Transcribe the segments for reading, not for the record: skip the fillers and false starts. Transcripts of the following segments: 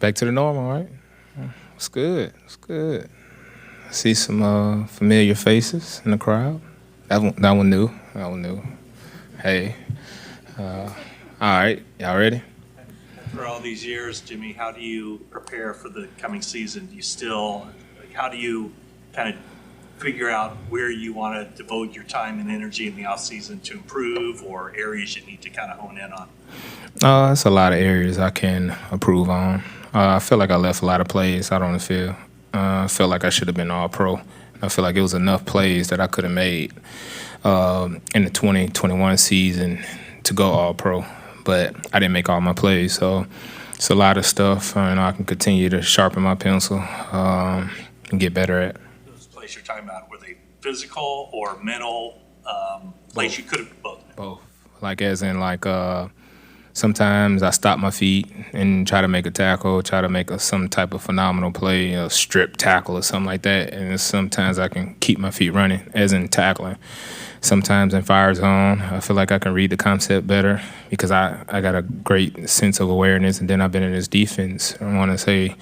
Back to the normal, right? It's good. It's good. I see some familiar faces in the crowd. That one new. That one new. Hey. All right. Y'all ready? For all these years, Jimmie, how do you prepare for the coming season? How do you kind of figure out where you want to devote your time and energy in the off season to improve, or areas you need to kind of hone in on? It's a lot of areas I can improve on. I feel like I left a lot of plays out on the field. I feel like I should have been all pro. I feel like it was enough plays that I could have made in the 2021 season to go all pro, but I didn't make all my plays. So it's a lot of stuff, and I can continue to sharpen my pencil and get better at. Those plays you're talking about, were they physical or mental plays you could have both? Both. Like as in sometimes I stop my feet and try to make a tackle, try to make some type of phenomenal play, a strip tackle or something like that. And sometimes I can keep my feet running, as in tackling. Sometimes in fire zone, I feel like I can read the concept better because I got a great sense of awareness. And then I've been in this defense. I want to say,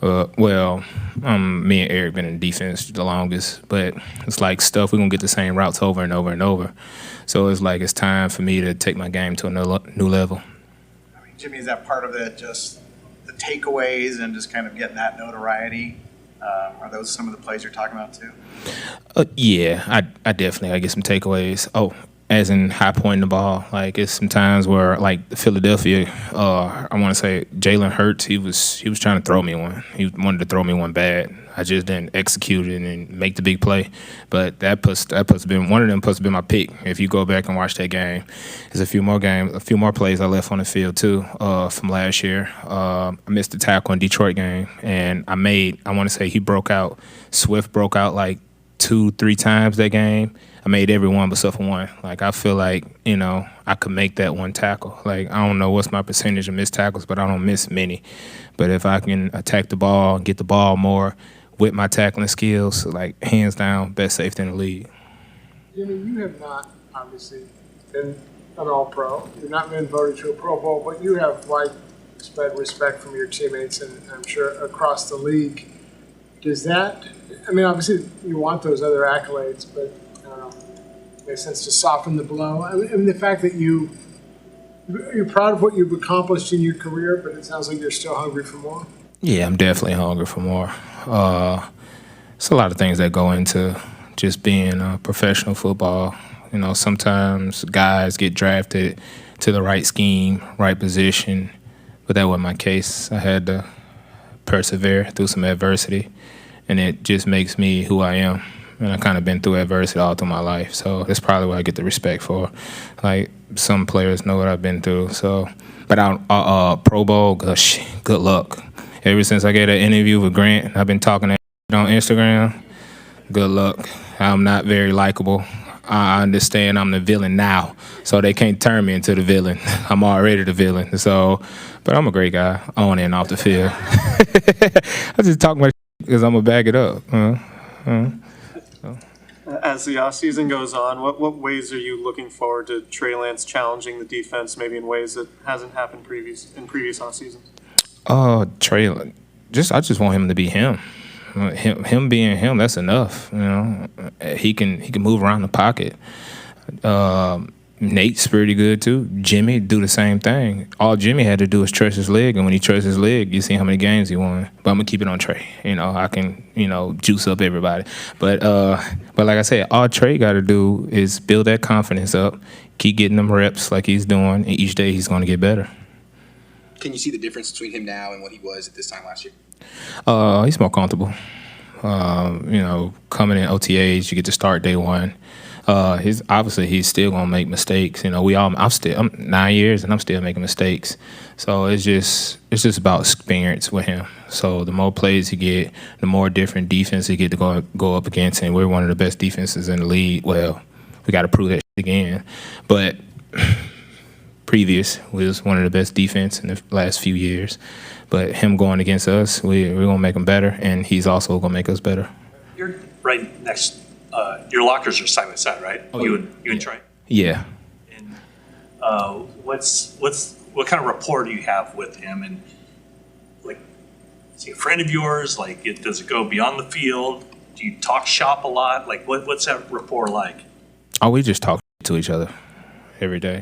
me and Eric been in defense the longest, but it's like stuff, we're going to get the same routes over and over and over. So it's like it's time for me to take my game to a new level. I mean, Jimmie, is that part of it, just the takeaways and just kind of getting that notoriety? Are those some of the plays you're talking about too? Yeah, I definitely I get some takeaways. Oh, as in high pointing the ball. Like it's some times where like Philadelphia, I want to say Jalen Hurts, he was trying to throw me one. He wanted to throw me one bad. I just didn't execute it and make the big play. But that puts been one of them puts been my pick. If you go back and watch that game, there's a few more plays I left on the field too from last year. I missed the tackle in Detroit game, and I want to say Swift broke out like 2-3 times that game. I made every one but suffer one. Like I feel like, I could make that one tackle. Like I don't know what's my percentage of missed tackles, but I don't miss many. But if I can attack the ball, get the ball more with my tackling skills, like hands down, best safety in the league. Jimmie, you have not obviously been an All-Pro. You've not been voted to a Pro Bowl, but you have widespread respect from your teammates and I'm sure across the league. Does that, obviously you want those other accolades, but I don't know, it makes sense to soften the blow. The fact that you're proud of what you've accomplished in your career, but it sounds like you're still hungry for more. Yeah, I'm definitely hungry for more. It's a lot of things that go into just being a professional football. Sometimes guys get drafted to the right scheme, right position, but that wasn't my case. I had to persevere through some adversity, and it just makes me who I am. And I kind of been through adversity all through my life, so that's probably what I get the respect for. Like some players know what I've been through. So, but Pro Bowl, gosh, good luck. Ever since I gave that interview with Grant, I've been talking on Instagram. Good luck. I'm not very likable. I understand I'm the villain now, so they can't turn me into the villain. I'm already the villain. So, but I'm a great guy on and off the field. I just talk my because I'm gonna back it up. As the offseason goes on, what ways are you looking forward to Trey Lance challenging the defense, maybe in ways that hasn't happened in previous off seasons? Trey, I just want him to be him. Him being him, that's enough. He can move around the pocket. Nate's pretty good too. Jimmie do the same thing. All Jimmie had to do is trust his leg, and when he trusts his leg, you see how many games he won. But I'm gonna keep it on Trey. I can juice up everybody. But like I said, all Trey got to do is build that confidence up, keep getting them reps like he's doing, and each day he's gonna get better. Can you see the difference between him now and what he was at this time last year? He's more comfortable. Coming in OTAs, you get to start day one. He's still gonna make mistakes. I'm 9 years and I'm still making mistakes. So it's just about experience with him. So the more plays you get, the more different defense you get to go up against, and we're one of the best defenses in the league. Well, we got to prove that again, but. Previous was one of the best defense in the last few years, but him going against us, we're gonna make him better, and he's also gonna make us better. You're right next. Your lockers are side by side, right? Oh, you and Trey. Yeah. And what kind of rapport do you have with him? And like, Is he a friend of yours? Like, does it go beyond the field? Do you talk shop a lot? Like, what's that rapport like? Oh, we just talk to each other every day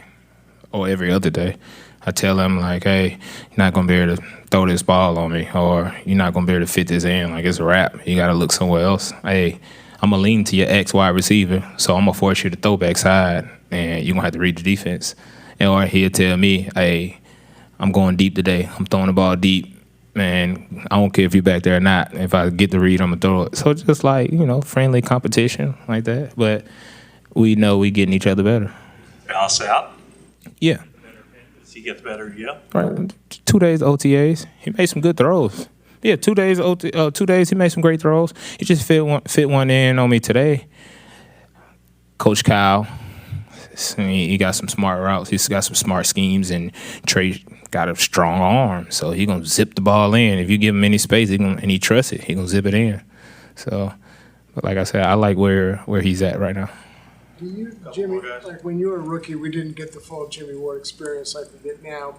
or every other day. I tell him, like, hey, you're not going to be able to throw this ball on me, or you're not going to be able to fit this in. Like, it's a wrap. You got to look somewhere else. Hey, I'm going to lean to your X wide receiver, so I'm going to force you to throw backside, and you're going to have to read the defense. Or he'll tell me, hey, I'm going deep today. I'm throwing the ball deep, man. I don't care if you're back there or not. If I get the read, I'm going to throw it. So just like, friendly competition like that. But we know we getting each other better. Balance out. Yeah. Does he get better? Yeah. Right. 2 days OTAs. He made some good throws. Yeah, 2 days 2 days he made some great throws. He just fit one in on me today. Coach Kyle, he got some smart routes. He's got some smart schemes, and Trey got a strong arm, so he gonna zip the ball in. If you give him any space, and he trusts it, he gonna zip it in. So, but like I said, I like where he's at right now. Do you, Jimmy, like when you were a rookie, we didn't get the full Jimmie Ward experience like we get now.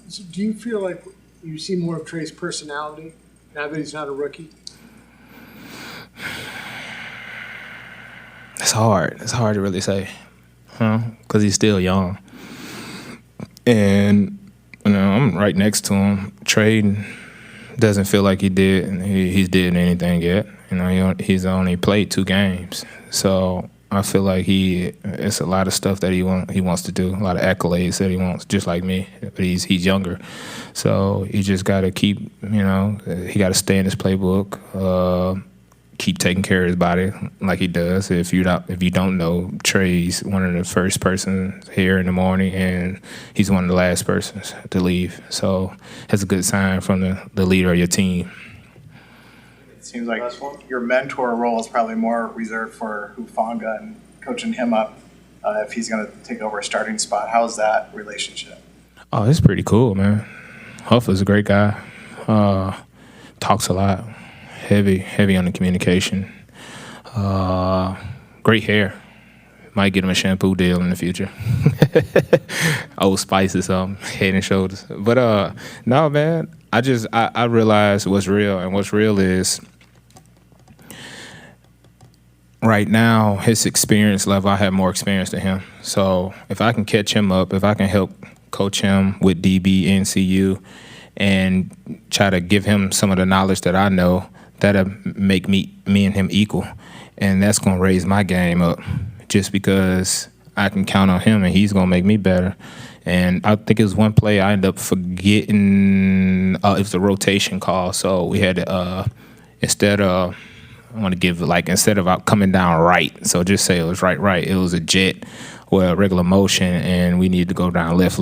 So do you feel like you see more of Trey's personality now that he's not a rookie? It's hard. It's hard to really say, because he's still young. And, I'm right next to him. Trey doesn't feel like he did anything yet. He's only played 2 games. So I feel like it's a lot of stuff that he wants to do, a lot of accolades that he wants, just like me. But he's younger, so he just got to keep, he got to stay in his playbook, keep taking care of his body like he does. If you don't know, Trey's one of the first persons here in the morning, and he's one of the last persons to leave. So that's a good sign from the leader of your team. It seems like your mentor role is probably more reserved for Hufanga and coaching him up if he's going to take over a starting spot. How's that relationship? Oh, it's pretty cool, man. Huff is a great guy. Talks a lot. Heavy on the communication. Great hair. Might get him a shampoo deal in the future. Old Spice or something, Head and Shoulders. But no, man, I realize what's real, and what's real is right now his experience level. I have more experience than him, so if I can catch him up, if I can help coach him with DB, NCU, and try to give him some of the knowledge that I know, that'll make me and him equal, and that's gonna raise my game up. Just because I can count on him and he's gonna make me better. And I think it was one play I ended up forgetting. It was a rotation call, so we had to instead of coming down right, so just say it was right. It was a jet or a regular motion, and we needed to go down left.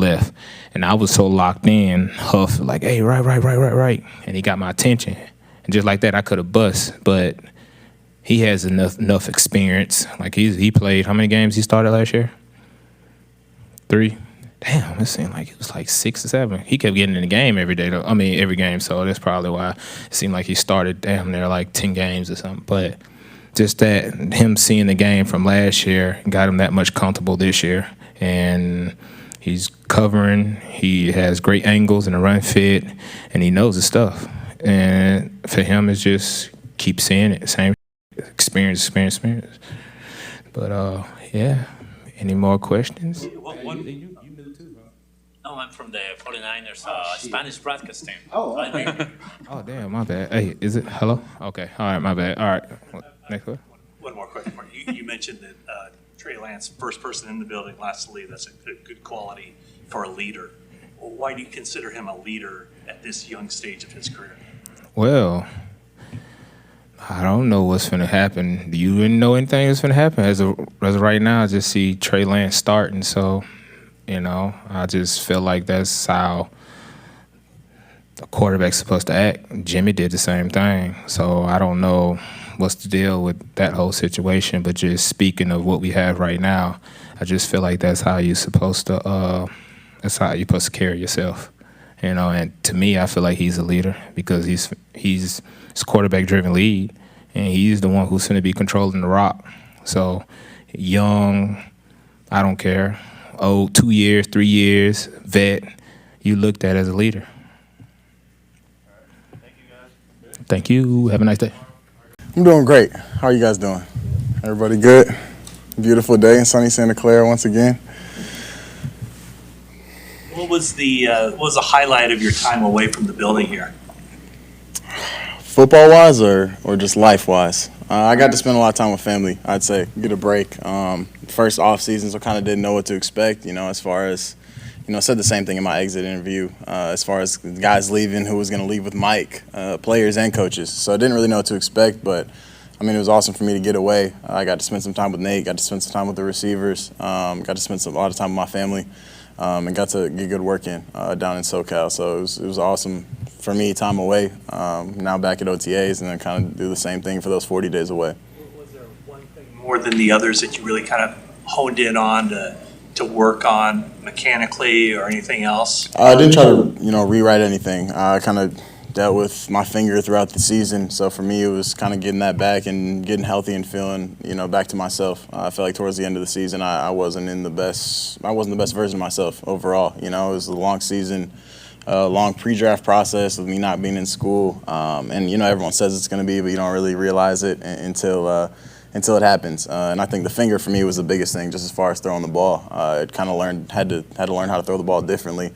And I was so locked in, Huff like, hey, right, and he got my attention. And just like that, I could have bust, but he has enough experience. Like he played, how many games he started last year? 3. Damn, it seemed like it was like 6 or 7. He kept getting in the game every day, though. I mean, every game. So that's probably why it seemed like he started damn near like 10 games or something. But just that, him seeing the game from last year got him that much comfortable this year. And he's covering. He has great angles and a run fit, and he knows his stuff. And for him, it's just keep seeing it. Same experience. But yeah. Any more questions? No, I'm from the 49ers Spanish broadcast team. Oh, Oh, damn, my bad. Hey, is it? Hello? Okay. All right, my bad. All right. Next one. One more question for you. You mentioned that Trey Lance, first person in the building, last to leave. That's a good quality for a leader. Why do you consider him a leader at this young stage of his career? Well, I don't know what's going to happen. Do you even know anything that's going to happen? As of right now, I just see Trey Lance starting. So, I just feel like that's how a quarterback's supposed to act. Jimmie did the same thing. So I don't know what's the deal with that whole situation. But just speaking of what we have right now, I just feel like that's how you're supposed to carry yourself. And to me, I feel like he's a leader because he's quarterback-driven lead, and he's the one who's going to be controlling the rock. So, young, I don't care. Old, 2 years, 3 years, vet, you looked at as a leader. Thank you, guys. Thank you. Have a nice day. I'm doing great. How are you guys doing? Everybody good? Beautiful day in sunny Santa Clara once again. What was the highlight of your time away from the building here? Football-wise or just life-wise? I got to spend a lot of time with family, I'd say. Get a break. First off season, so I kind of didn't know what to expect, as far as, said the same thing in my exit interview, as far as guys leaving, who was going to leave with Mike, players and coaches. So I didn't really know what to expect, but, it was awesome for me to get away. I got to spend some time with Nate, got to spend some time with the receivers, got to spend a lot of time with my family, and got to get good work in down in SoCal. So it was awesome for me, time away. Now back at OTAs, and then kind of do the same thing for those 40 days away. Was there one thing more than the others that you really kind of honed in on to work on mechanically or anything else? I didn't try to, rewrite anything. I kind of dealt with my finger throughout the season. So for me, it was kind of getting that back and getting healthy and feeling, back to myself. I felt like towards the end of the season, I wasn't the best version of myself overall. It was a long season, long pre-draft process of me not being in school. And, everyone says it's going to be, but you don't really realize it until it happens. And I think the finger for me was the biggest thing, just as far as throwing the ball. I kind of had to learn how to throw the ball differently.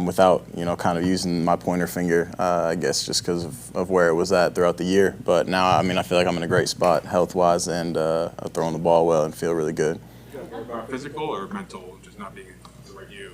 Without, kind of using my pointer finger, I guess just because of where it was at throughout the year. But now, I feel like I'm in a great spot health-wise and throwing the ball well and feel really good. Physical or mental, just not being the right you?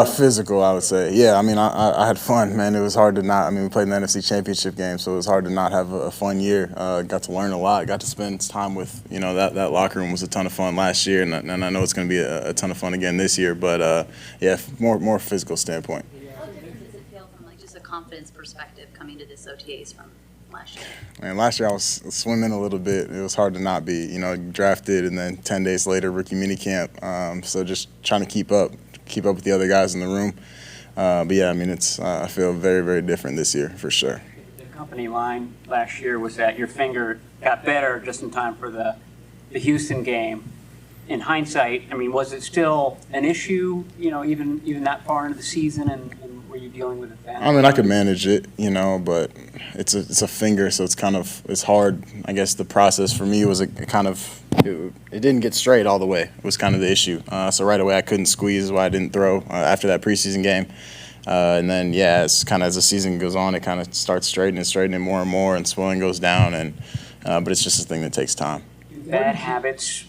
Physical, I would say. Yeah, I had fun, man. It was hard to not. We played in the NFC Championship game, so it was hard to not have a fun year. Got to learn a lot. Got to spend time with, that locker room was a ton of fun last year, and I know it's going to be a ton of fun again this year. But yeah, more physical standpoint. How does it feel from just a confidence perspective coming to this OTAs from last year? Man, last year I was swimming a little bit. It was hard to not be, drafted, and then 10 days later rookie minicamp. So just trying to keep up with the other guys in the room. But yeah, I feel very, very different this year for sure. The company line last year was that your finger got better just in time for the Houston game. In hindsight, was it still an issue, even that far into the season, and were you dealing with it then? I could manage it, but it's a finger, so it's hard. I guess the process for me was it didn't get straight all the way. It was kind of the issue. So right away I couldn't squeeze, why I didn't throw after that preseason game. And then as the season goes on, it kind of starts straightening more and more, and swelling goes down. But it's just a thing that takes time. Bad habits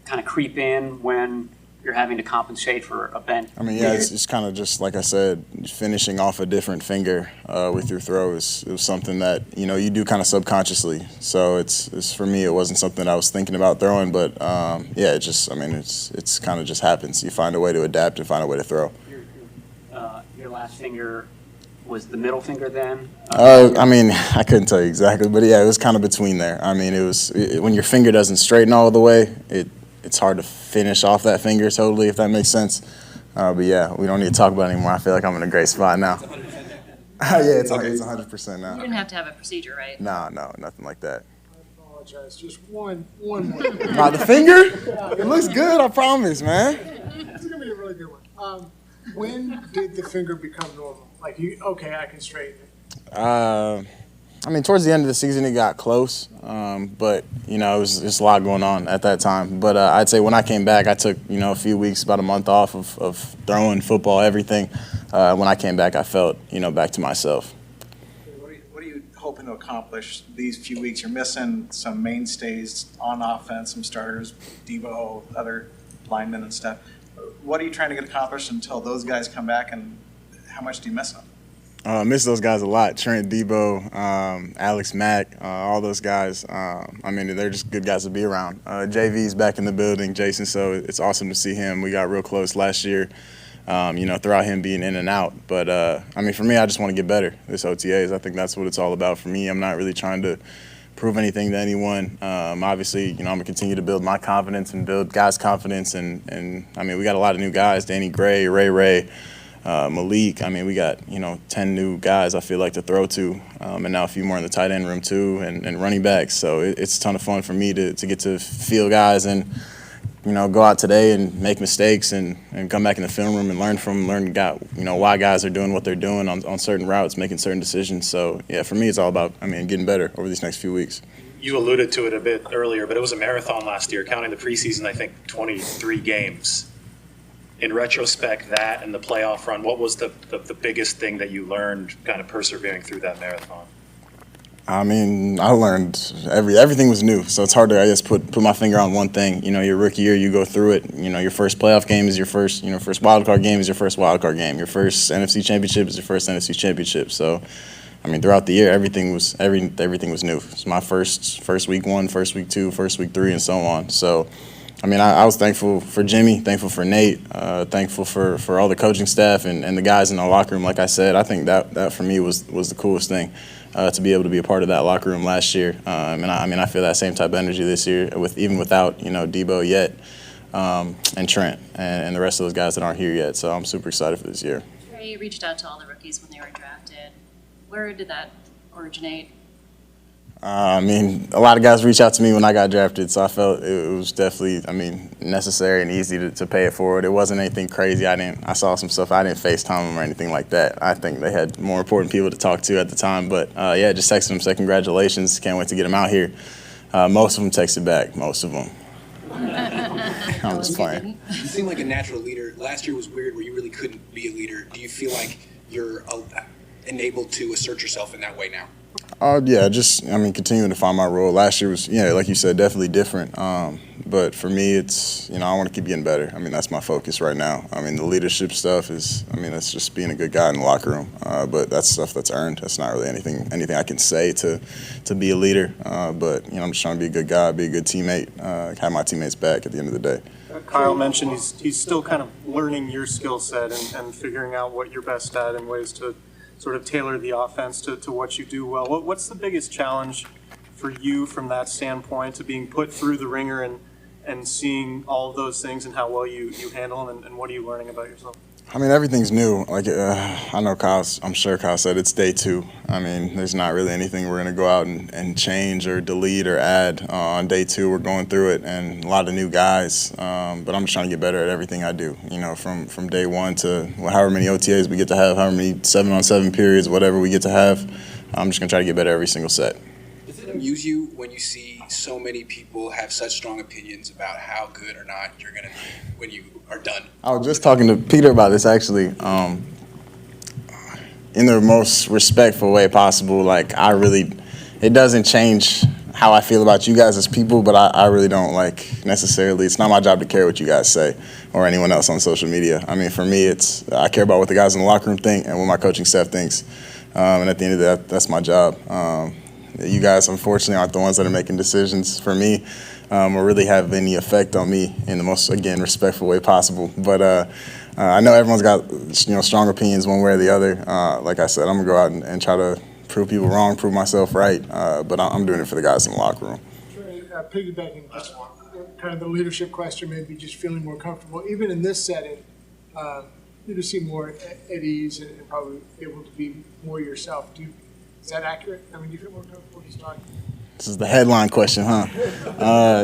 kind of creep in when you're having to compensate for a bent. It's kind of just like I said, finishing off a different finger with your throw is something that you do kind of subconsciously. So it's for me, it wasn't something I was thinking about throwing, but it's kind of just happens. You find a way to adapt and find a way to throw. Your last finger was the middle finger then? I couldn't tell you exactly, but yeah, it was kind of between there. When your finger doesn't straighten all the way, it's hard to finish off that finger totally, if that makes sense. But yeah, we don't need to talk about it anymore. I feel like I'm in a great spot now. Yeah, it's 100% now. You didn't have to have a procedure, right? No, nothing like that. I apologize. Just one more. Nah, the finger? It looks good, I promise, man. It's going to be a really good one. When did the finger become normal? I can straighten it. Towards the end of the season, it got close, but, it was just a lot going on at that time. But I'd say when I came back, I took, a few weeks, about a month off of throwing, football, everything. When I came back, I felt, back to myself. What are you hoping to accomplish these few weeks? You're missing some mainstays on offense, some starters, Debo, other linemen and stuff. What are you trying to get accomplished until those guys come back, and how much do you miss them? I miss those guys a lot. Trent, Debo, Alex Mack, all those guys. They're just good guys to be around. JV's back in the building, Jason, so it's awesome to see him. We got real close last year, throughout him being in and out. But, for me, I just want to get better this OTAs. I think that's what it's all about for me. I'm not really trying to prove anything to anyone. Obviously, I'm going to continue to build my confidence and build guys' confidence. And we got a lot of new guys, Danny Gray, Ray, Malik. We got 10 new guys I feel like to throw to, and now a few more in the tight end room too, and running backs. So it's a ton of fun for me to get to feel guys and go out today and make mistakes and come back in the film room and learn why guys are doing what they're doing on certain routes, making certain decisions. So, yeah, for me, it's all about, getting better over these next few weeks. You alluded to it a bit earlier, but it was a marathon last year, counting the preseason, I think 23 games. In retrospect, that and the playoff run, what was the biggest thing that you learned kind of persevering through that marathon? I learned everything was new, so it's hard to, I guess, put my finger on one thing. Your rookie year, you go through it. Your first playoff game is your first wild card game is your first wild card game. Your first NFC championship is your first NFC championship. So, throughout the year, everything was new. It's my first week 1, first week 2, first week 3, and so on. So, I was thankful for Jimmie, thankful for Nate, thankful for all the coaching staff and the guys in the locker room. Like I said, I think that for me was the coolest thing. To be able to be a part of that locker room last year. I feel that same type of energy this year, even without, Debo yet, and Trent, and the rest of those guys that aren't here yet. So I'm super excited for this year. Trey reached out to all the rookies when they were drafted. Where did that originate? A lot of guys reached out to me when I got drafted, so I felt it was definitely, necessary and easy to pay it forward. It wasn't anything crazy. I saw some stuff. I didn't FaceTime them or anything like that. I think they had more important people to talk to at the time. But, just texted them, said congratulations. Can't wait to get them out here. Most of them texted back, most of them. I'm just playing. You seem like a natural leader. Last year was weird where you really couldn't be a leader. Do you feel like you're enabled to assert yourself in that way now? Continuing to find my role. Last year was, like you said, definitely different. But for me, it's, I want to keep getting better. That's my focus right now. The leadership stuff is, that's just being a good guy in the locker room. But that's stuff that's earned. That's not really anything I can say to be a leader. But, I'm just trying to be a good guy, be a good teammate, have my teammates back at the end of the day. Kyle mentioned he's still kind of learning your skill set and figuring out what you're best at and ways to sort of tailor the offense to what you do well. What's the biggest challenge for you from that standpoint, to being put through the ringer and seeing all of those things and how well you handle them, and what are you learning about yourself? Everything's new. I know I'm sure Kyle said it's day 2. There's not really anything we're going to go out and change or delete or add. On day 2, we're going through it, and a lot of new guys. But I'm just trying to get better at everything I do. From day 1 to however many OTAs we get to have, however many 7-on-7 periods, whatever we get to have. I'm just going to try to get better every single set. Does it amuse you when you see so many people have such strong opinions about how good or not you're going to be when you are done? I was just talking to Peter about this, actually. In the most respectful way possible. It doesn't change how I feel about you guys as people, but I really don't necessarily. It's not my job to care what you guys say or anyone else on social media. For me, I care about what the guys in the locker room think and what my coaching staff thinks. And at the end of the day, that's my job. You guys, unfortunately, aren't the ones that are making decisions for me or really have any effect on me in the most, again, respectful way possible. But I know everyone's got, strong opinions one way or the other. Like I said, I'm going to go out and try to prove people wrong, prove myself right. But I'm doing it for the guys in the locker room. Trey, piggybacking just kind of the leadership question, maybe just feeling more comfortable, even in this setting, you just seem more at ease and probably able to be more yourself. Is that accurate? Do you feel more comfortable just talking? This is the headline question, huh? I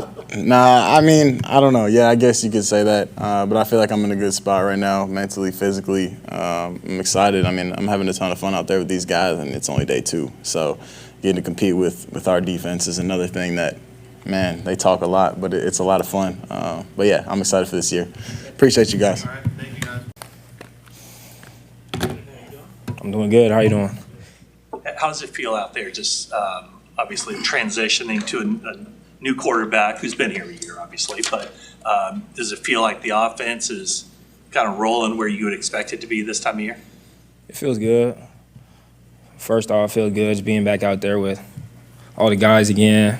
don't know. Yeah, I guess you could say that. But I feel like I'm in a good spot right now, mentally, physically. I'm excited. I'm having a ton of fun out there with these guys, and it's only day 2. So getting to compete with our defense is another thing that, man, they talk a lot, but it's a lot of fun. But, yeah, I'm excited for this year. Appreciate you guys. All right, thank you, guys. I'm doing good. How you doing? How does it feel out there, just obviously transitioning to a new quarterback who's been here a year, obviously, but does it feel like the offense is kind of rolling where you would expect it to be this time of year? It feels good. First off, it feels good just being back out there with all the guys again,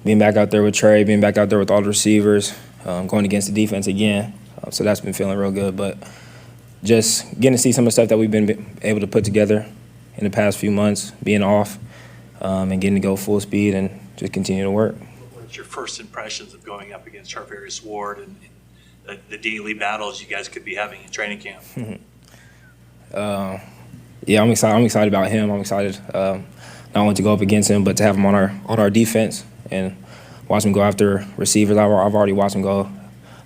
being back out there with Trey, being back out there with all the receivers, going against the defense again. So that's been feeling real good. But just getting to see some of the stuff that we've been able to put together in the past few months, being off, and getting to go full speed and just continue to work. What's your first impressions of going up against Jimmie Ward and the daily battles you guys could be having in training camp? Yeah, I'm excited. I'm excited about him. I'm excited not only to go up against him, but to have him on our defense and watch him go after receivers. I've already watched him go.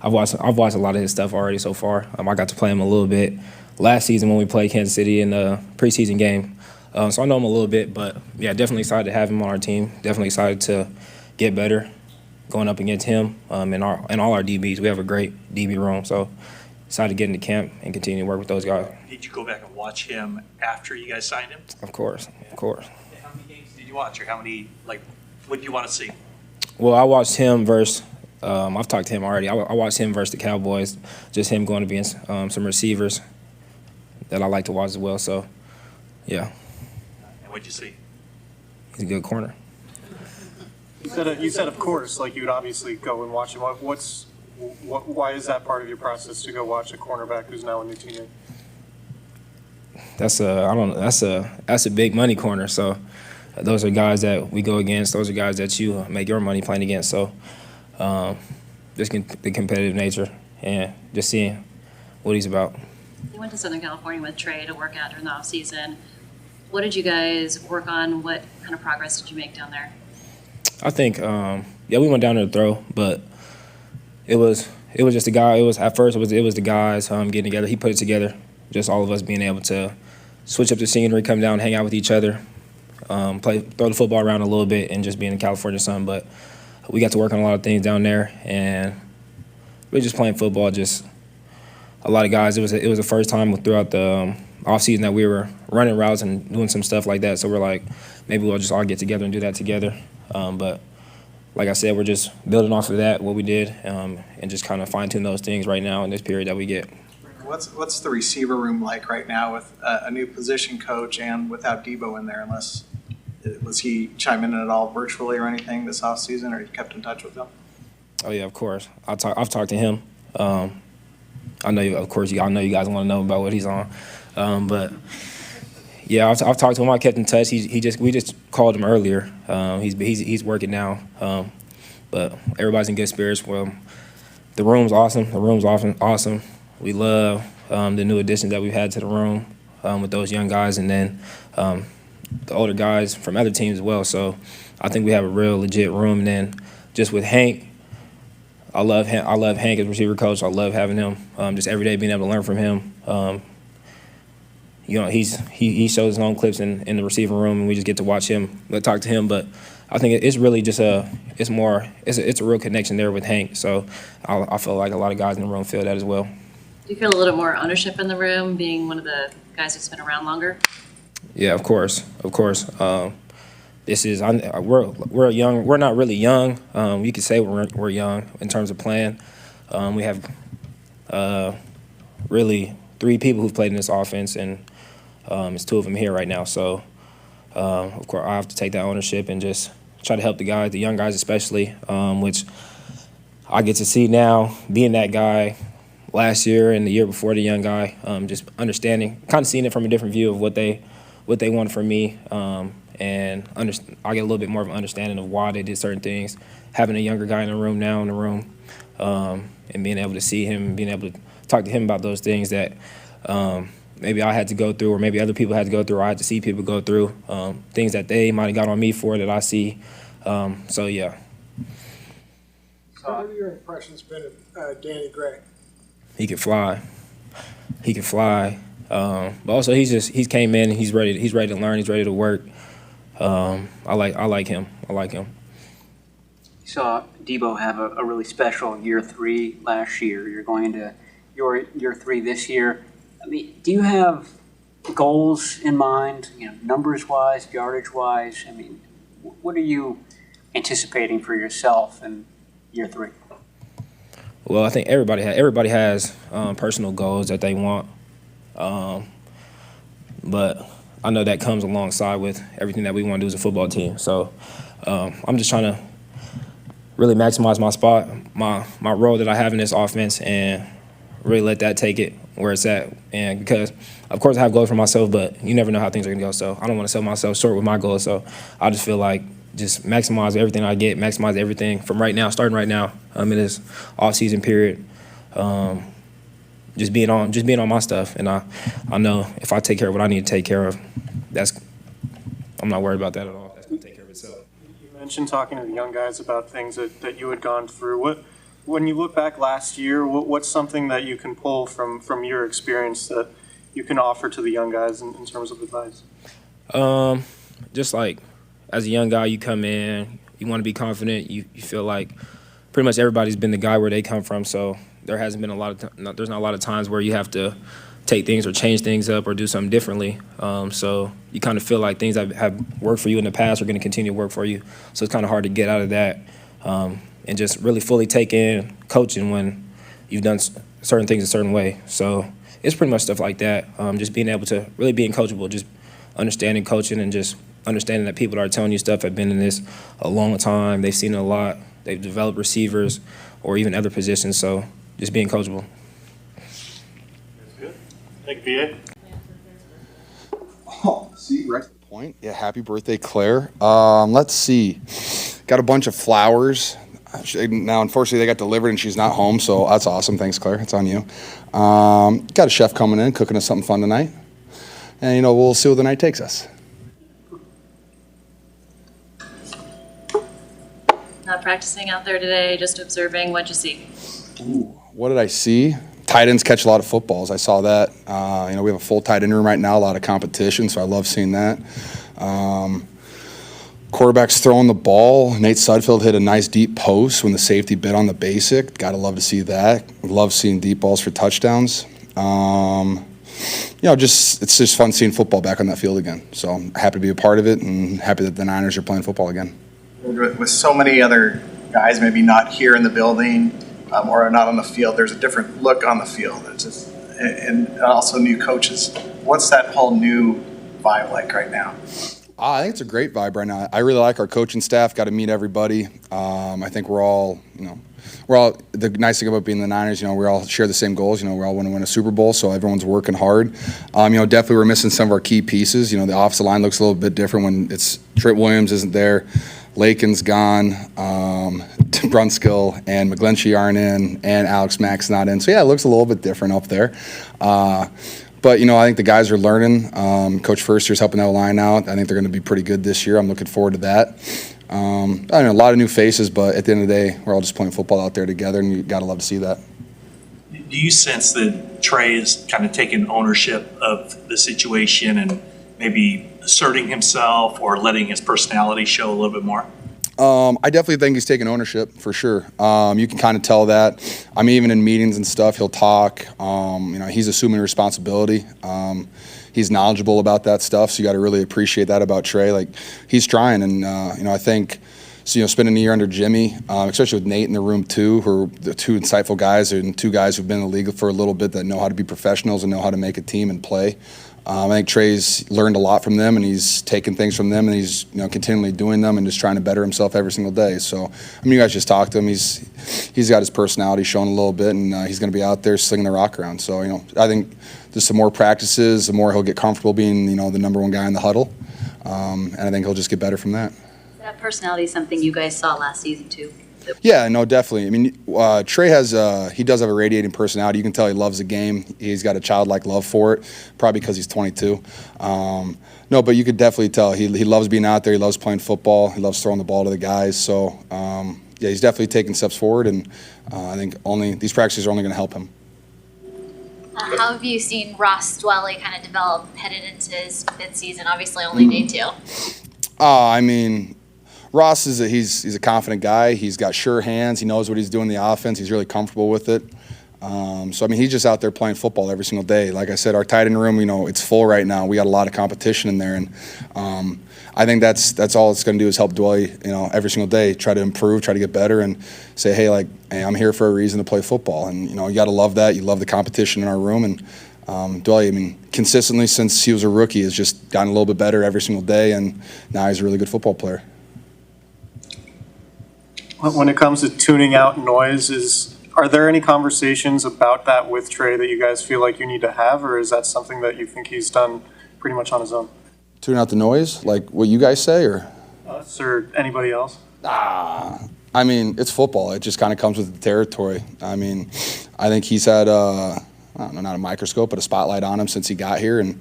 I've watched a lot of his stuff already so far. I got to play him a little bit last season when we played Kansas City in the preseason game. So I know him a little bit, but yeah, definitely excited to have him on our team. Definitely excited to get better going up against him and all our DBs. We have a great DB room, so excited to get into camp and continue to work with those guys. Did you go back and watch him after you guys signed him? Of course. How many games did you watch, or how many, what do you want to see? Well, I watched him versus I've talked to him already. I watched him versus the Cowboys, just him going against some receivers that I like to watch as well. So, yeah. And what'd you see? He's a good corner. You said of course, like you would obviously go and watch him. Why is that part of your process to go watch a cornerback who's now a new teammate? That's a big money corner. So those are guys that we go against. Those are guys that you make your money playing against. So just the competitive nature and just seeing what he's about. You went to Southern California with Trey to work out during the off season. What did you guys work on? What kind of progress did you make down there? I think we went down there to throw, but it was just a guy. At first it was the guys getting together. He put it together. Just all of us being able to switch up the scenery, come down, hang out with each other, throw the football around a little bit, and just be in the California sun. But we got to work on a lot of things down there, and we were just playing football. Just a lot of guys. It was the first time throughout the off season that we were running routes and doing some stuff like that. So we're like, maybe we'll just all get together and do that together. But like I said, we're just building off of that, what we did, and just kind of fine-tune those things right now in this period that we get. What's the receiver room like right now with a new position coach and without Debo in there? Was he chiming in at all virtually or anything this offseason, or you kept in touch with him? Oh yeah, of course. I've talked to him. I know you guys want to know about what he's on, but yeah, I've talked to him. I kept in touch. We just called him earlier. He's working now, but everybody's in good spirits. Well, the room's awesome. Awesome. We love the new additions that we've had to the room with those young guys, and then the older guys from other teams as well. So I think we have a real legit room. And then just with Hank, I love Hank as receiver coach. I love having him. Just every day being able to learn from him. He shows his own clips in the receiving room, and we just get to watch him, talk to him. But I think it's really just it's a real connection there with Hank. So I feel like a lot of guys in the room feel that as well. Do you feel a little more ownership in the room, being one of the guys who's been around longer? Yeah, of course. We're young. We're not really young. You could say we're young in terms of playing. We have really 3 people who've played in this offense, and it's 2 of them here right now. So of course I have to take that ownership and just try to help the guys, the young guys especially, which I get to see now, being that guy last year and the year before, the young guy, just understanding, kind of seeing it from a different view of what they want from me, and I get a little bit more of an understanding of why they did certain things. Having a younger guy in the room now, and being able to see him, being able to talk to him about those things that maybe I had to go through, or maybe other people had to go through, or I had to see people go through, things that they might have got on me for that I see. So yeah. What have your impressions been of Danny Gray? He can fly. But also he's came in and he's ready to learn, he's ready to work. I like him. You saw Debo have a really special year 3 last year. You're going into your year 3 this year. I mean, do you have goals in mind, numbers wise, yardage wise? I mean, what are you anticipating for yourself in year 3? Well, I think everybody has personal goals that they want, but I know that comes alongside with everything that we want to do as a football team. So I'm just trying to really maximize my spot, my role that I have in this offense, and really let that take it where it's at. And because, of course, I have goals for myself, but you never know how things are going to go. So I don't want to sell myself short with my goals. So I just feel like just maximize everything I get, maximize everything from right now, starting right now in this off-season period. Just being on my stuff, and I know if I take care of what I need to take care of, I'm not worried about that at all. That's going to take care of itself. You mentioned talking to the young guys about things that you had gone through. When you look back last year, what's something that you can pull from your experience that you can offer to the young guys in terms of advice? Just like as a young guy, you come in, you want to be confident. You feel like pretty much everybody's been the guy where they come from, so there hasn't been there's not a lot of times where you have to take things or change things up or do something differently. So you kind of feel like things that have worked for you in the past are going to continue to work for you. So it's kind of hard to get out of that and just really fully take in coaching when you've done certain things a certain way. So it's pretty much stuff like that. Just being able to really being coachable, just understanding coaching and just understanding that people that are telling you stuff have been in this a long time. They've seen it a lot. They've developed receivers or even other positions. So just being coachable. Thank you, BA. Oh, see, right to the point. Yeah, happy birthday, Claire. Let's see. Got a bunch of flowers. Now, unfortunately, they got delivered and she's not home, so that's awesome. Thanks, Claire. It's on you. Got a chef coming in, cooking us something fun tonight. And, we'll see where the night takes us. Not practicing out there today, just observing. What'd you see? Ooh, what did I see? Tight ends catch a lot of footballs. I saw that. We have a full tight end room right now, a lot of competition, so I love seeing that. Quarterback's throwing the ball. Nate Sudfeld hit a nice deep post when the safety bit on the basic. Gotta love to see that. Love seeing deep balls for touchdowns. It's just fun seeing football back on that field again. So I'm happy to be a part of it and happy that the Niners are playing football again. With so many other guys maybe not here in the building or not on the field, there's a different look on the field. It's just, and also new coaches. What's that whole new vibe like right now? I think it's a great vibe right now. I really like our coaching staff. Got to meet everybody. I think we're all the nice thing about being the Niners, we all share the same goals. We all want to win a Super Bowl, so everyone's working hard. Definitely we're missing some of our key pieces. The offensive line looks a little bit different when it's Trent Williams isn't there, Lakin's gone, Brunskill and McGlinchey aren't in, and Alex Mack's not in. So yeah, it looks a little bit different up there. But, I think the guys are learning. Coach Furster's helping that line out. I think they're going to be pretty good this year. I'm looking forward to that. A lot of new faces, but at the end of the day, we're all just playing football out there together, and you got to love to see that. Do you sense that Trey is kind of taking ownership of the situation and maybe asserting himself or letting his personality show a little bit more? I definitely think he's taking ownership for sure. You can kind of tell that. Even in meetings and stuff, he'll talk. He's assuming responsibility. He's knowledgeable about that stuff, so you got to really appreciate that about Trey. Like, he's trying, and I think spending a year under Jimmie, especially with Nate in the room too, who are the two insightful guys and two guys who've been in the league for a little bit that know how to be professionals and know how to make a team and play. I think Trey's learned a lot from them, and he's taken things from them, and he's continually doing them and just trying to better himself every single day. So you guys just talked to him. He's got his personality showing a little bit, and he's going to be out there slinging the rock around. So I think just the more practices, the more he'll get comfortable being the number one guy in the huddle, and I think he'll just get better from that. That personality is something you guys saw last season too. Yeah, no, definitely. Trey he does have a radiating personality. You can tell he loves the game. He's got a childlike love for it, probably because he's 22. But you could definitely tell he loves being out there. He loves playing football. He loves throwing the ball to the guys. So, he's definitely taking steps forward, and I think these practices are only going to help him. How have you seen Ross Dwelly kind of develop headed into his fifth season? Obviously, only day two. Ross he's a confident guy. He's got sure hands. He knows what he's doing in the offense. He's really comfortable with it. He's just out there playing football every single day. Like I said, our tight end room, it's full right now. We got a lot of competition in there, and I think that's all it's going to do is help Dwelly, every single day, try to improve, try to get better, and say, hey, I'm here for a reason to play football, and you got to love that. You love the competition in our room, and Dwelly, consistently since he was a rookie, has just gotten a little bit better every single day, and now he's a really good football player. When it comes to tuning out noise, are there any conversations about that with Trey that you guys feel like you need to have, or is that something that you think he's done pretty much on his own? Tuning out the noise, like what you guys say, or us or anybody else? It's football. It just kind of comes with the territory. I think he's had not a microscope, but a spotlight on him since he got here, and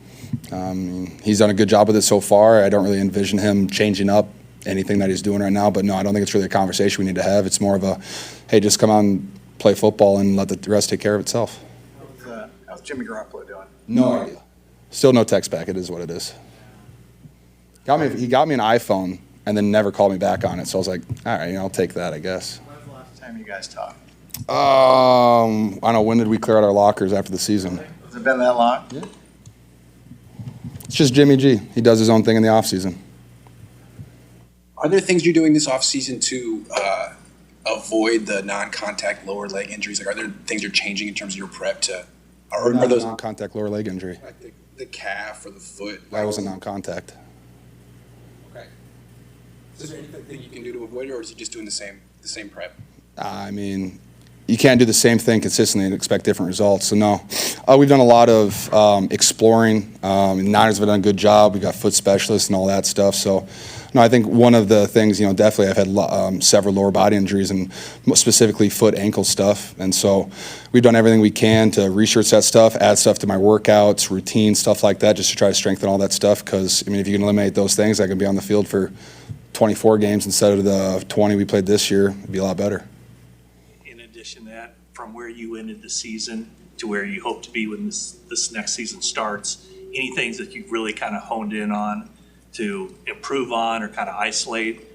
he's done a good job with it so far. I don't really envision him changing up anything that he's doing right now. But no, I don't think it's really a conversation we need to have. It's more of a, hey, just come on, play football, and let the rest take care of itself. How's Jimmy Garoppolo doing? No idea. Still no text back. It is what it is. He got me an iPhone and then never called me back on it. So I was like, all right, I'll take that, I guess. When's the last time you guys talked? I don't know. When did we clear out our lockers after the season? Has it been that long? Yeah. It's just Jimmy G. He does his own thing in the off season. Are there things you're doing this offseason to avoid the non-contact lower leg injuries? Like, are there things you're changing in terms of your prep to? Or are those non-contact lower leg injury? Like the calf or the foot? That wasn't non-contact. Okay. So is there anything you can do to avoid it, or is he just doing the same prep? I mean, you can't do the same thing consistently and expect different results. So no, we've done a lot of exploring. Niners have done a good job. We got foot specialists and all that stuff. So no, I think one of the things, definitely I've had several lower body injuries and specifically foot, ankle stuff. And so we've done everything we can to research that stuff, add stuff to my workouts, routine, stuff like that, just to try to strengthen all that stuff. Because, if you can eliminate those things, I can be on the field for 24 games instead of the 20 we played this year. It'd be a lot better. In addition to that, from where you ended the season to where you hope to be when this next season starts, any things that you've really kind of honed in on to improve on or kind of isolate,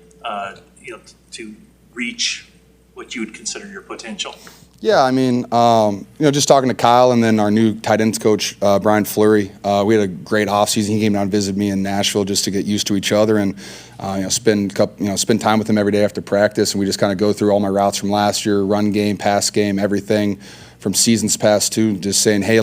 to reach what you would consider your potential? Yeah, just talking to Kyle and then our new tight ends coach, Brian Fleury, we had a great offseason. He came down and visited me in Nashville just to get used to each other and spend time with him every day after practice. And we just kind of go through all my routes from last year, run game, pass game, everything from seasons past too. Just saying, hey,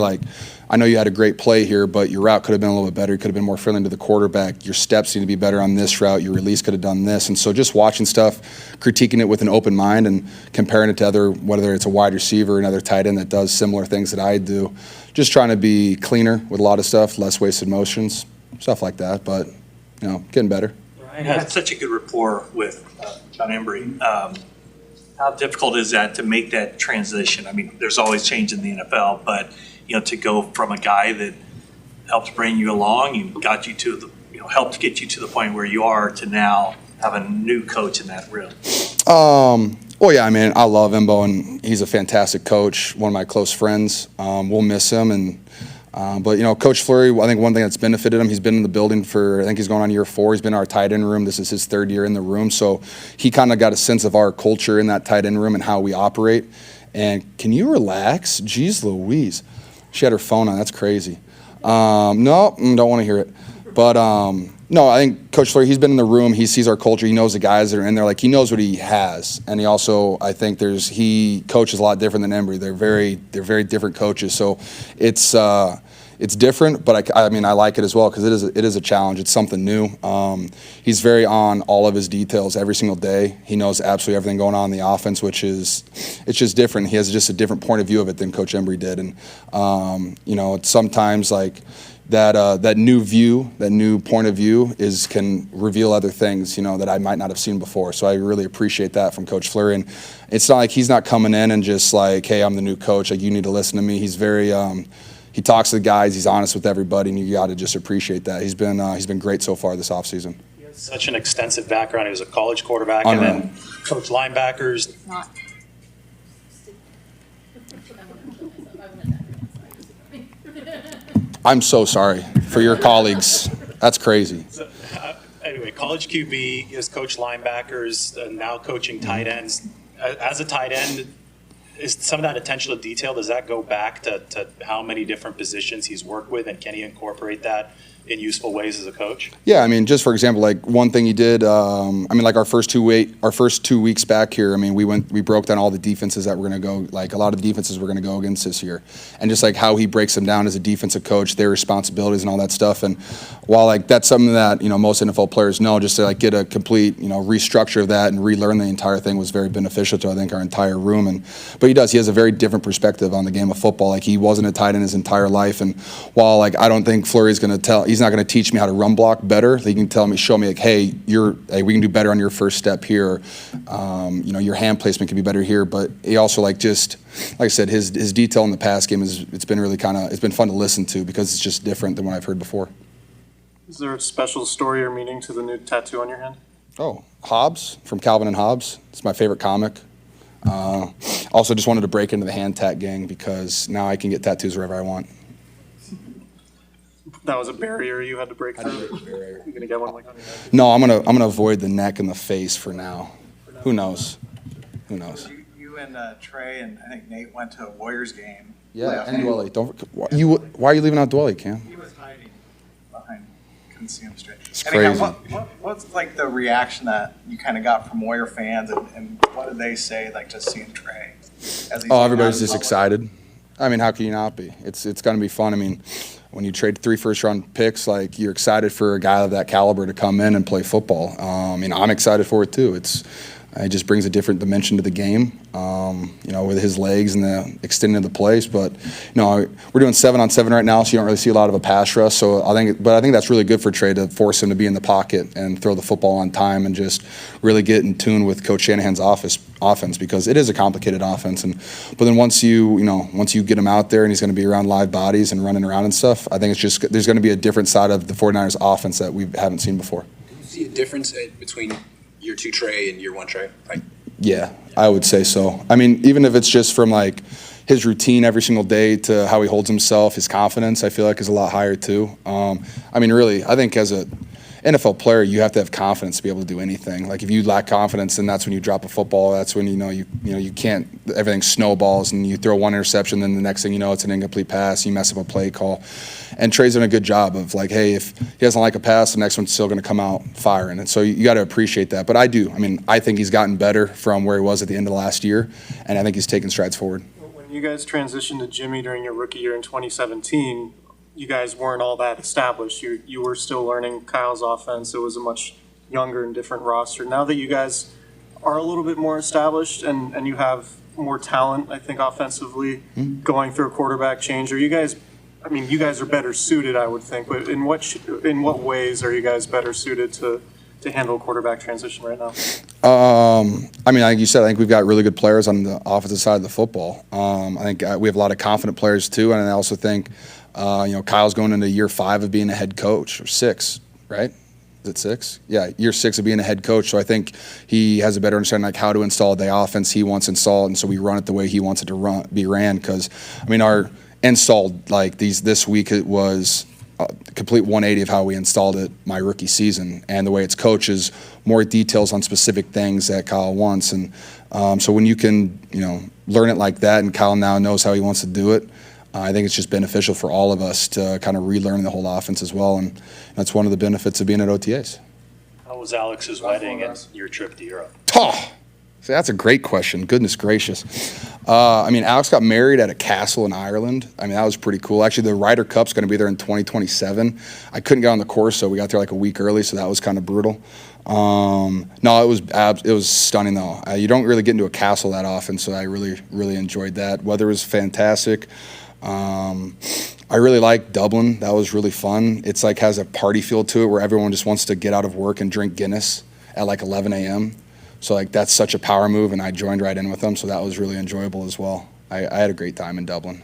I know you had a great play here, but your route could have been a little bit better. You could have been more friendly to the quarterback. Your steps need to be better on this route. Your release could have done this. And so just watching stuff, critiquing it with an open mind and comparing it to whether it's a wide receiver or another tight end that does similar things that I do. Just trying to be cleaner with a lot of stuff, less wasted motions, stuff like that. But, getting better. Ryan had such a good rapport with John Embry. How difficult is that to make that transition? There's always change in the NFL, but to go from a guy that helped bring you along and got you to the, helped get you to the point where you are to now have a new coach in that room. Well, yeah, I love Embo, and he's a fantastic coach, one of my close friends. We'll miss him, but Coach Fleury, I think one thing that's benefited him, he's been in the building for, I think he's going on year 4. He's been in our tight end room. This is his 3rd year in the room, so he kind of got a sense of our culture in that tight end room and how we operate. And can you relax? Jeez Louise. She had her phone on. That's crazy. No, don't want to hear it. But no, I think Coach Fleury, he's been in the room. He sees our culture. He knows the guys that are in there. He knows what he has. And he also, I think he coaches a lot different than Embry. They're very different coaches. So it's different, but I like it as well because it is a challenge. It's something new. He's very on all of his details every single day. He knows absolutely everything going on in the offense, it's just different. He has just a different point of view of it than Coach Embry did. And it's sometimes that new view, that new point of view can reveal other things, that I might not have seen before. So I really appreciate that from Coach Fleury. And it's not like he's not coming in and just hey, I'm the new coach. You need to listen to me. He's very he talks to the guys. He's honest with everybody, and you got to just appreciate that. He's been great so far this offseason. He has such an extensive background. He was a college quarterback and then coached linebackers. I'm so sorry for your colleagues. That's crazy. So, anyway, college QB, he has coached linebackers, now coaching tight ends. As a tight end, is some of that attention to detail, does that go back to how many different positions he's worked with, and can he incorporate that in useful ways as a coach? Yeah, just for example, one thing he did, our first 2 weeks back here, we broke down all the defenses that we're going to go, a lot of the defenses we're going to go against this year, and just how he breaks them down as a defensive coach, their responsibilities and all that stuff. And while that's something that most NFL players know, just to get a complete restructure of that and relearn the entire thing was very beneficial to, I think, our entire room. But he has a very different perspective on the game of football. He wasn't a tight end his entire life, and while I don't think Fleury's going to he's not going to teach me how to run block better. He can show me hey, we can do better on your first step here. Your hand placement can be better here. But he also just like I said, his detail in the pass game it's been really it's been fun to listen to because it's just different than what I've heard before. Is there a special story or meaning to the new tattoo on your hand? Oh, Hobbes from Calvin and Hobbes. It's my favorite comic. Also just wanted to break into the hand tat gang because now I can get tattoos wherever I want. That was a barrier you had to break through. You're gonna get one like on your head. No, I'm gonna avoid the neck and the face for now. Who knows? Who knows? You and Trey and I think Nate went to a Warriors game. Yeah, and Dwelly. Why are you leaving out Dwelly, Cam? He was hiding behind. Couldn't see him straight. It's Anyhow, crazy. what's like the reaction that you kind of got from Warrior fans, and what did they say, like just seeing Trey? As he's Oh, out everybody's in just public? excited. I mean, how can you not be? It's going to be fun. I mean, when you trade 3 first-round picks, like you're excited for a guy of that caliber to come in and play football. I'm excited for it too. It just brings a different dimension to the game, with his legs and the extending of the plays. But, we're doing 7-on-7 right now, so you don't really see a lot of a pass rush. So I think that's really good for Trey to force him to be in the pocket and throw the football on time and just really get in tune with Coach Shanahan's offense because it is a complicated offense. But then once you get him out there and he's going to be around live bodies and running around and stuff, I think there's going to be a different side of the 49ers offense that we haven't seen before. Do you see a difference between year 2 Trey and year 1 Trey? Yeah, I would say so. I mean, even if it's just from like his routine every single day to how he holds himself, his confidence, I feel like is a lot higher too. Really, I think as a NFL player, you have to have confidence to be able to do anything. Like if you lack confidence, then that's when you drop a football. That's when you can't. Everything snowballs, and you throw one interception, then the next thing you know, it's an incomplete pass. You mess up a play call, and Trey's done a good job of like, hey, if he doesn't like a pass, the next one's still going to come out firing. And so you got to appreciate that. But I do. I think he's gotten better from where he was at the end of last year, and I think he's taken strides forward. When you guys transitioned to Jimmie during your rookie year in 2017, you guys weren't all that established. You were still learning Kyle's offense. It was a much younger and different roster. Now that you guys are a little bit more established and you have more talent, I think, offensively, going through a quarterback change, you guys are better suited, I would think. But in what ways are you guys better suited to handle a quarterback transition right now? Like you said, I think we've got really good players on the offensive side of the football. I think we have a lot of confident players too, and I also think Kyle's going into year 5 of being a head coach, or 6, right? Is it 6? Yeah, year 6 of being a head coach. So I think he has a better understanding like how to install the offense he wants installed, and so we run it the way he wants it to be ran. Because our install this week, it was a complete 180 of how we installed it my rookie season, and the way it's coached is more details on specific things that Kyle wants. And so when you can learn it like that, and Kyle now knows how he wants to do it, I think it's just beneficial for all of us to kind of relearn the whole offense as well, and that's one of the benefits of being at OTAs. How was Alex's wedding and your trip to Europe? See, that's a great question. Goodness gracious. Alex got married at a castle in Ireland. That was pretty cool. Actually, the Ryder Cup's going to be there in 2027. I couldn't get on the course, so we got there like a week early, so that was kind of brutal. It was stunning though. You don't really get into a castle that often, so I really, really enjoyed that. Weather was fantastic. I really like Dublin. That was really fun. It's like has a party feel to it where everyone just wants to get out of work and drink Guinness at like 11 a.m. So that's such a power move, and I joined right in with them, so that was really enjoyable as well. I had a great time in Dublin.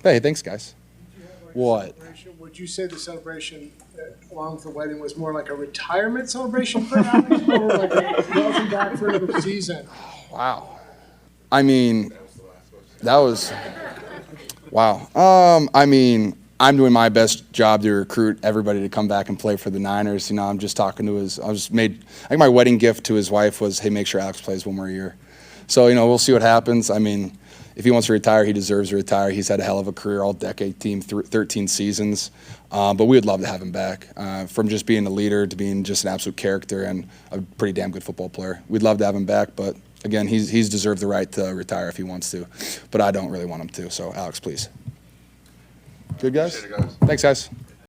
Hey, thanks, guys. What? Would you say the celebration along with the wedding was more like a retirement celebration for Alex, or like a welcome back for another season? Wow. That was wow. I'm doing my best job to recruit everybody to come back and play for the Niners. I'm just talking to I think my wedding gift to his wife was, hey, make sure Alex plays one more year. So, we'll see what happens. If he wants to retire, he deserves to retire. He's had a hell of a career, all-decade team, 13 seasons. But we would love to have him back. From just being a leader to being just an absolute character and a pretty damn good football player. We'd love to have him back, but again, he's deserved the right to retire if he wants to. But I don't really want him to, so Alex, please. Good, guys? Thanks, guys.